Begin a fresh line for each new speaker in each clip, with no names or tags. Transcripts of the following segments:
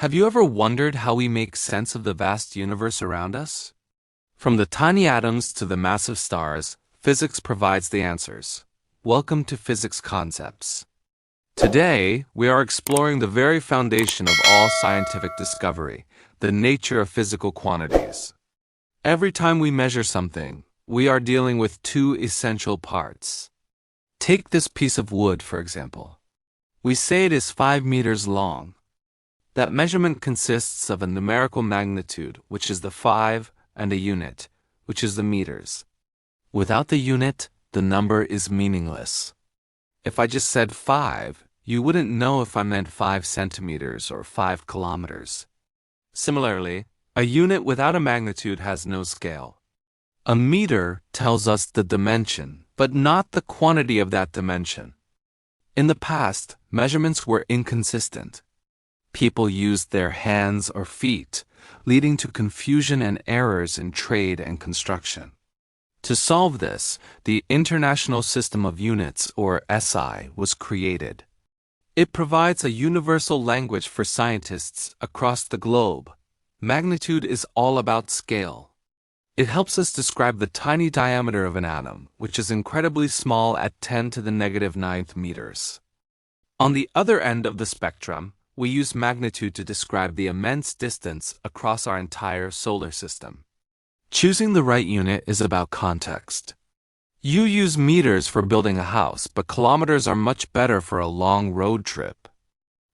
Have you ever wondered how we make sense of the vast universe around us? From the tiny atoms to the massive stars, physics provides the answers. Welcome to Physics Concepts. Today, we are exploring the very foundation of all scientific discovery, the nature of physical quantities. Every time we measure something, we are dealing with two essential parts. Take this piece of wood, for example. We say it is 5 meters long. That measurement consists of a numerical magnitude, which is the 5, and a unit, which is the meters. Without the unit, the number is meaningless. If I just said 5, you wouldn't know if I meant 5 centimeters or 5 kilometers. Similarly, a unit without a magnitude has no scale. A meter tells us the dimension, but not the quantity of that dimension. In the past, measurements were inconsistent. People used their hands or feet, leading to confusion and errors in trade and construction. To solve this, the International System of Units, or SI, was created. It provides a universal language for scientists across the globe. Magnitude is all about scale. It helps us describe the tiny diameter of an atom, which is incredibly small at 10 to the negative 9th meters. On the other end of the spectrum, we use magnitude to describe the immense distance across our entire solar system. Choosing the right unit is about context. You use meters for building a house, but kilometers are much better for a long road trip.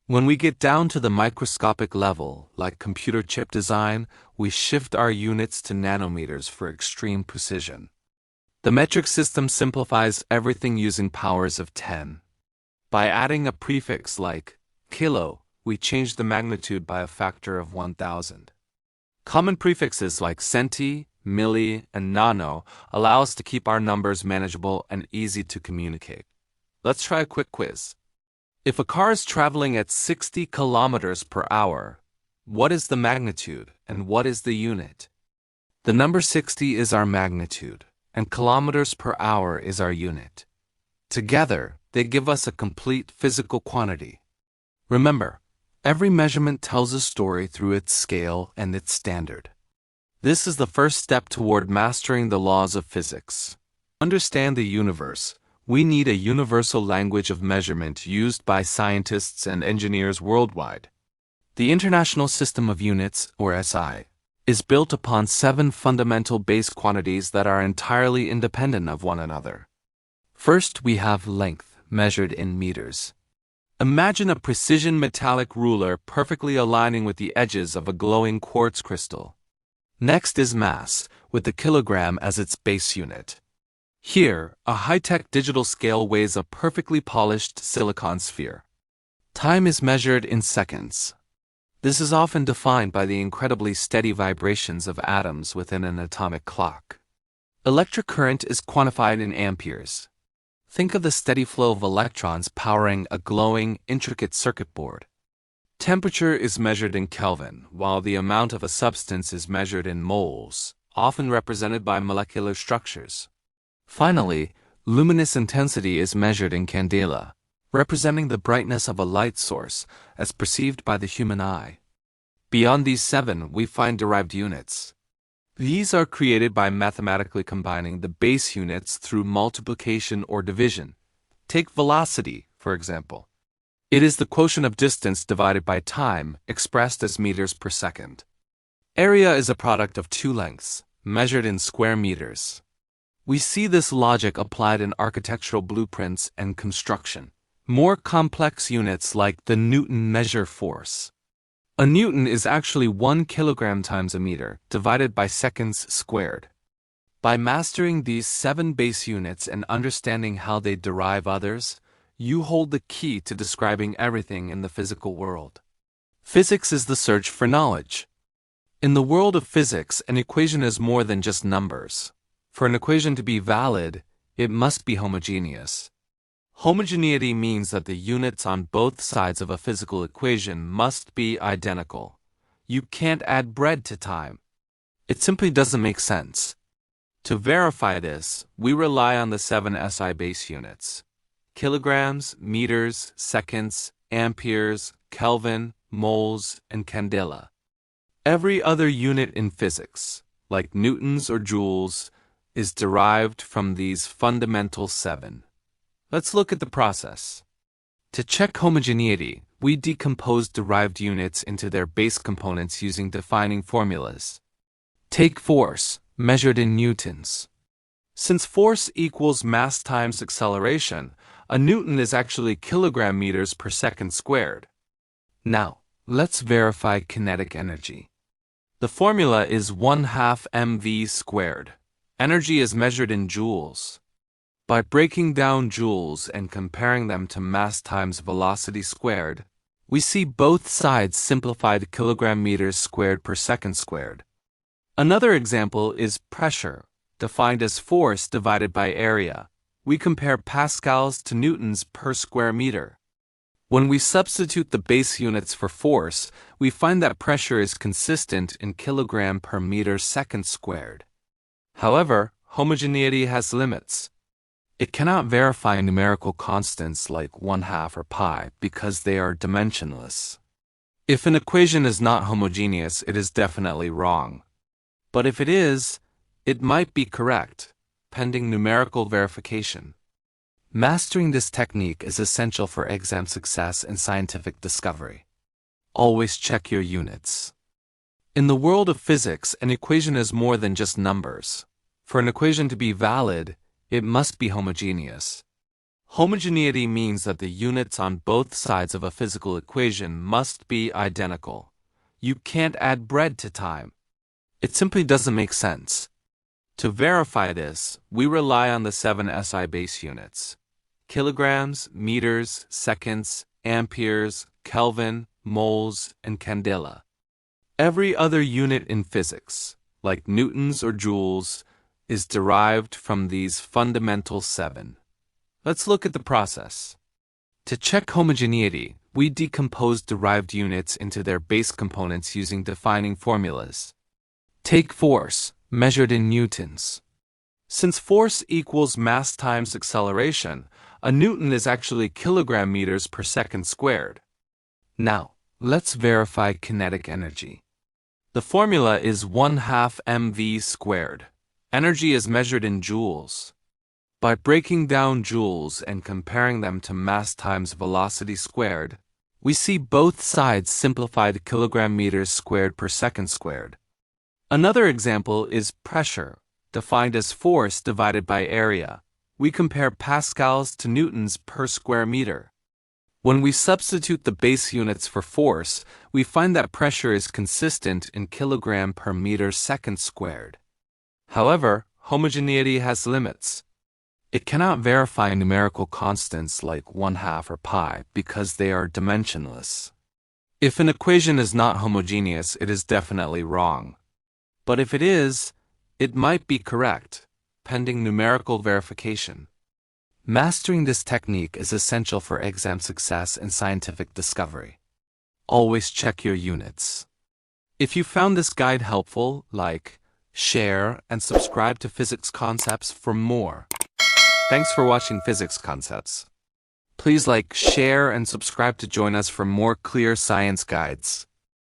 When we get down to the microscopic level, like computer chip design, we shift our units to nanometers for extreme precision. The metric system simplifies everything using powers of 10. By adding a prefix like kilo, we change the magnitude by a factor of 1,000. Common prefixes like centi, milli, and nano allow us to keep our numbers manageable and easy to communicate. Let's try a quick quiz. If a car is traveling at 60 kilometers per hour, what is the magnitude and what is the unit? The number 60 is our magnitude, and kilometers per hour is our unit. Together, they give us a complete physical quantity. Remember, every measurement tells a story through its scale and its standard. This is the first step toward mastering the laws of physics. To understand the universe, we need a universal language of measurement used by scientists and engineers worldwide. The International System of Units, or SI, is built upon 7 fundamental base quantities that are entirely independent of one another. First, we have length, measured in meters. Imagine a precision metallic ruler perfectly aligning with the edges of a glowing quartz crystal. Next is mass, with the kilogram as its base unit. Here, a high-tech digital scale weighs a perfectly polished silicon sphere. Time is measured in seconds. This is often defined by the incredibly steady vibrations of atoms within an atomic clock. Electric current is quantified in amperes. Think of the steady flow of electrons powering a glowing, intricate circuit board. Temperature is measured in Kelvin, while the amount of a substance is measured in moles, often represented by molecular structures. Finally, luminous intensity is measured in candela, representing the brightness of a light source as perceived by the human eye. Beyond these 7, we find derived units. These are created by mathematically combining the base units through multiplication or division. Take velocity, for example. It is the quotient of distance divided by time, expressed as meters per second. Area is a product of 2 lengths, measured in square meters. We see this logic applied in architectural blueprints and construction. More complex units like the Newton measure force. A Newton is actually 1 kilogram times a meter, divided by seconds squared. By mastering these 7 base units and understanding how they derive others, you hold the key to describing everything in the physical world. Physics is the search for knowledge. In the world of physics, an equation is more than just numbers. For an equation to be valid, it must be homogeneous. Homogeneity means that the units on both sides of a physical equation must be identical. You can't add bread to time. It simply doesn't make sense. To verify this, we rely on the 7 SI base units: kilograms, meters, seconds, amperes, Kelvin, moles, and candela. Every other unit in physics, like newtons or joules, is derived from these fundamental 7. Let's look at the process. To check homogeneity, we decompose derived units into their base components using defining formulas. Take force, measured in newtons. Since force equals mass times acceleration, a newton is actually kilogram meters per second squared. Now, let's verify kinetic energy. The formula is 1/2 mv squared. Energy is measured in joules. By breaking down joules and comparing them to mass times velocity squared, we see both sides simplified to kilogram meters squared per second squared. Another example is pressure, defined as force divided by area. We compare pascals to newtons per square meter. When we substitute the base units for force, we find that pressure is consistent in kilogram per meter second squared. However, homogeneity has limits. It cannot verify numerical constants like 1/2 or pi because they are dimensionless. If an equation is not homogeneous, it is definitely wrong. But if it is, it might be correct, pending numerical verification. Mastering this technique is essential for exam success and scientific discovery. Always check your units. In the world of physics, an equation is more than just numbers. For an equation to be valid, it must be homogeneous. Homogeneity means that the units on both sides of a physical equation must be identical. You can't add bread to time. It simply doesn't make sense. To verify this, we rely on the 7 SI base units: kilograms, meters, seconds, amperes, Kelvin, moles, and candela. Every other unit in physics, like newtons or joules, is derived from these fundamental 7. Let's look at the process. To check homogeneity, we decompose derived units into their base components using defining formulas. Take force, measured in newtons. Since force equals mass times acceleration, a newton is actually kilogram meters per second squared. Now, let's verify kinetic energy. The formula is 1/2 mv squared. Energy is measured in joules. By breaking down joules and comparing them to mass times velocity squared, we see both sides simplified to kilogram meters squared per second squared. Another example is pressure, defined as force divided by area. We compare pascals to newtons per square meter. When we substitute the base units for force, we find that pressure is consistent in kilogram per meter second squared. However, homogeneity has limits. It cannot verify numerical constants like 1/2 or pi because they are dimensionless. If an equation is not homogeneous, it is definitely wrong. But if it is, it might be correct, pending numerical verification. Mastering this technique is essential for exam success and scientific discovery. Always check your units. If you found this guide helpful, like, share, and subscribe to Physics Concepts for more. Thanks for watching Physics Concepts. Please like, share, and subscribe to join us for more clear science guides.